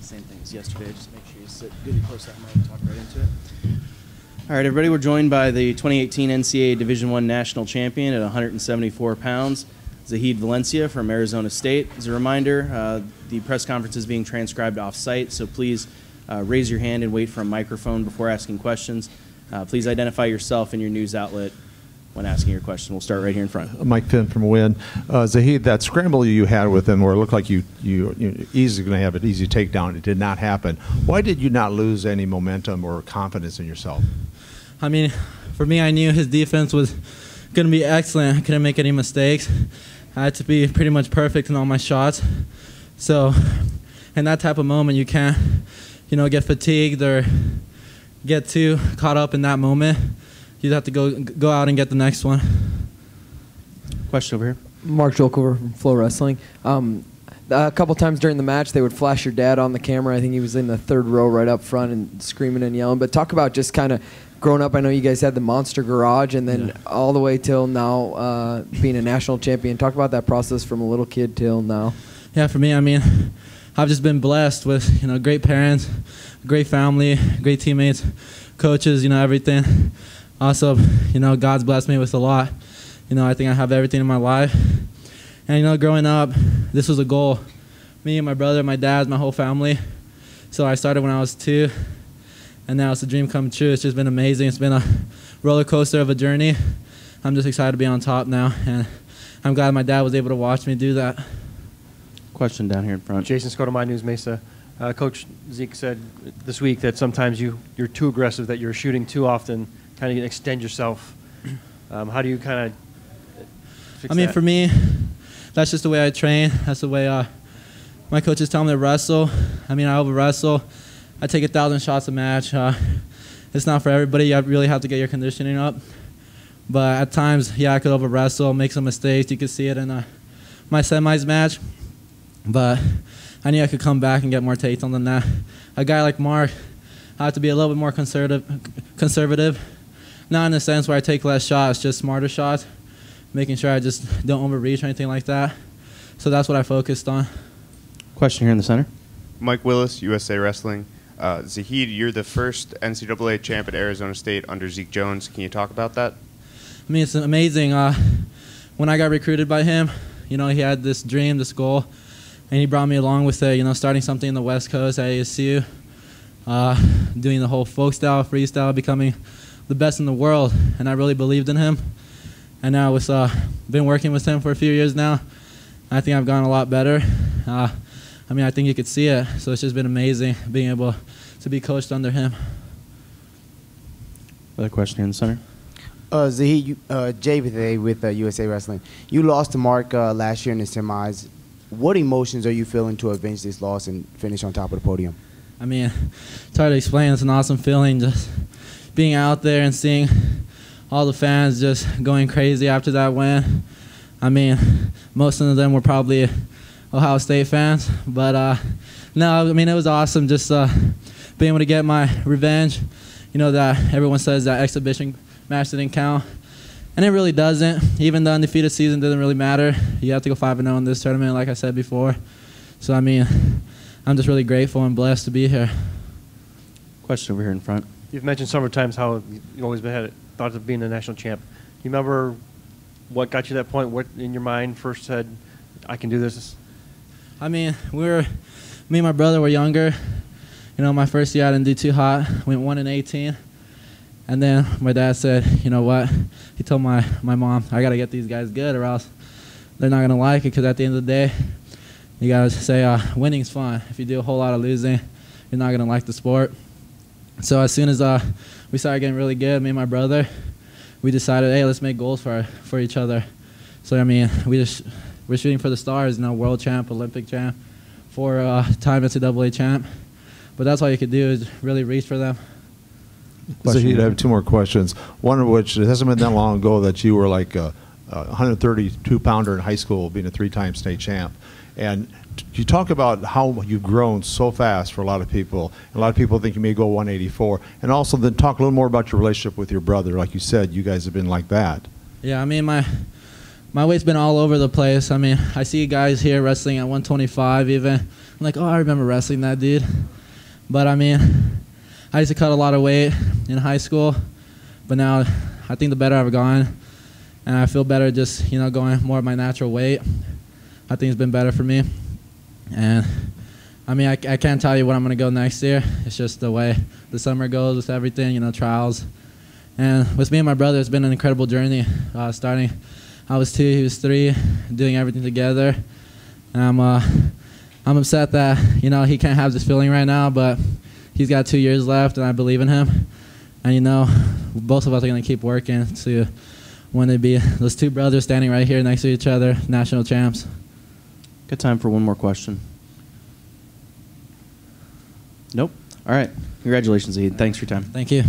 Same thing as yesterday. Just make sure you sit really close to that mic and talk right into it. All right, everybody, we're joined by the 2018 NCAA Division I National Champion at 174 pounds, Zahid Valencia from Arizona State. As a reminder, the press conference is being transcribed off-site, so please raise your hand and wait for a microphone before asking questions. Please identify yourself and your news outlet when asking your question. We'll start right here in front. Mike Finn from Wynn. Zahid, that scramble you had with him where it looked like you easily going to have an easy takedown, it did not happen. Why did you not lose any momentum or confidence in yourself? I mean, for me, I knew his defense was going to be excellent. I couldn't make any mistakes. I had to be pretty much perfect in all my shots. So in that type of moment, you can't, get fatigued or get too caught up in that moment. You'd have to go out and get the next one. Question over here. Mark Jolkover from Flow Wrestling. A couple times during the match, they would flash your dad on the camera. I think he was in the third row right up front and screaming and yelling. But talk about just kind of growing up. I know you guys had the Monster Garage and then all the way till now being a national champion. Talk about that process from a little kid till now. Yeah, for me, I mean, I've just been blessed with, great parents, great family, great teammates, coaches, everything. Also, God's blessed me with a lot. I think I have everything in my life. And, growing up, this was a goal. Me and my brother, my dad, my whole family. So I started when I was 2, and now it's a dream come true. It's just been amazing. It's been a roller coaster of a journey. I'm just excited to be on top now, and I'm glad my dad was able to watch me do that. Question down here in front. Jason Scott, My News Mesa. Coach Zeke said this week that sometimes you're too aggressive, that you're shooting too often, kind of extend yourself. How do you kind of fix that? For me, that's just the way I train. That's the way my coaches tell me to wrestle. I over-wrestle. I take 1,000 shots a match. It's not for everybody. You really have to get your conditioning up. But at times, I could over-wrestle, make some mistakes. You could see it in my semis match. But I knew I could come back and get more takedowns than that. A guy like Mark, I have to be a little bit more conservative. Not in the sense where I take less shots, just smarter shots, making sure I just don't overreach or anything like that. So that's what I focused on. Question here in the center. Mike Willis, USA Wrestling. Zahid, you're the first NCAA champ at Arizona State under Zeke Jones. Can you talk about that? It's amazing. When I got recruited by him, he had this dream, this goal, and he brought me along with it, starting something in the West Coast at ASU, doing the whole folk style, freestyle, becoming the best in the world, and I really believed in him. And now with been working with him for a few years now, I think I've gotten a lot better. I think you could see it, so it's just been amazing being able to be coached under him. Another question here in the center. Zahid, Jay with USA Wrestling. You lost to Mark last year in the semis. What emotions are you feeling to avenge this loss and finish on top of the podium? It's hard to explain. It's an awesome feeling just being out there and seeing all the fans just going crazy after that win. Most of them were probably Ohio State fans, but no, it was awesome just being able to get my revenge. That everyone says that exhibition match didn't count, and it really doesn't. Even the undefeated season didn't really matter. You have to go 5-0 in this tournament, like I said before. So I'm just really grateful and blessed to be here. Question over here in front. You've mentioned several times how you've always had thoughts of being a national champ. Do you remember what got you to that point? What in your mind first said, I can do this? Me and my brother were younger. My first year I didn't do too hot. Went 1-18. And then my dad said, you know what? He told my mom, I got to get these guys good or else they're not going to like it, because at the end of the day, you got to say winning's fun. If you do a whole lot of losing, you're not going to like the sport. So as soon as we started getting really good, me and my brother, we decided, hey, let's make goals for each other. So we're shooting for the stars, world champ, Olympic champ, 4-time NCAA champ. But that's all you could do is really reach for them. Zahid, I have 2 more questions. One of which, it hasn't been that long ago that you were like a 132-pounder in high school, being a 3-time state champ. And you talk about how you've grown so fast for a lot of people. A lot of people think you may go 184. And also then talk a little more about your relationship with your brother. Like you said, you guys have been like that. Yeah, my weight's been all over the place. I mean, I see guys here wrestling at 125 even. I'm like, oh, I remember wrestling that dude. But I mean, I used to cut a lot of weight in high school, but now I think the better I've gone, and I feel better just, you know, going more of my natural weight. I think it's been better for me. And I mean, I can't tell you what I'm going to go next year. It's just the way the summer goes with everything, you know, trials. And with me and my brother, it's been an incredible journey. Starting, I was 2, he was 3, doing everything together. And I'm upset that, you know, he can't have this feeling right now, but he's got 2 years left, and I believe in him. And, you know, both of us are going to keep working to when they be those 2 brothers standing right here next to each other, national champs. Got time for one more question. Nope. All right. Congratulations, Zahid. Thanks for your time. Thank you.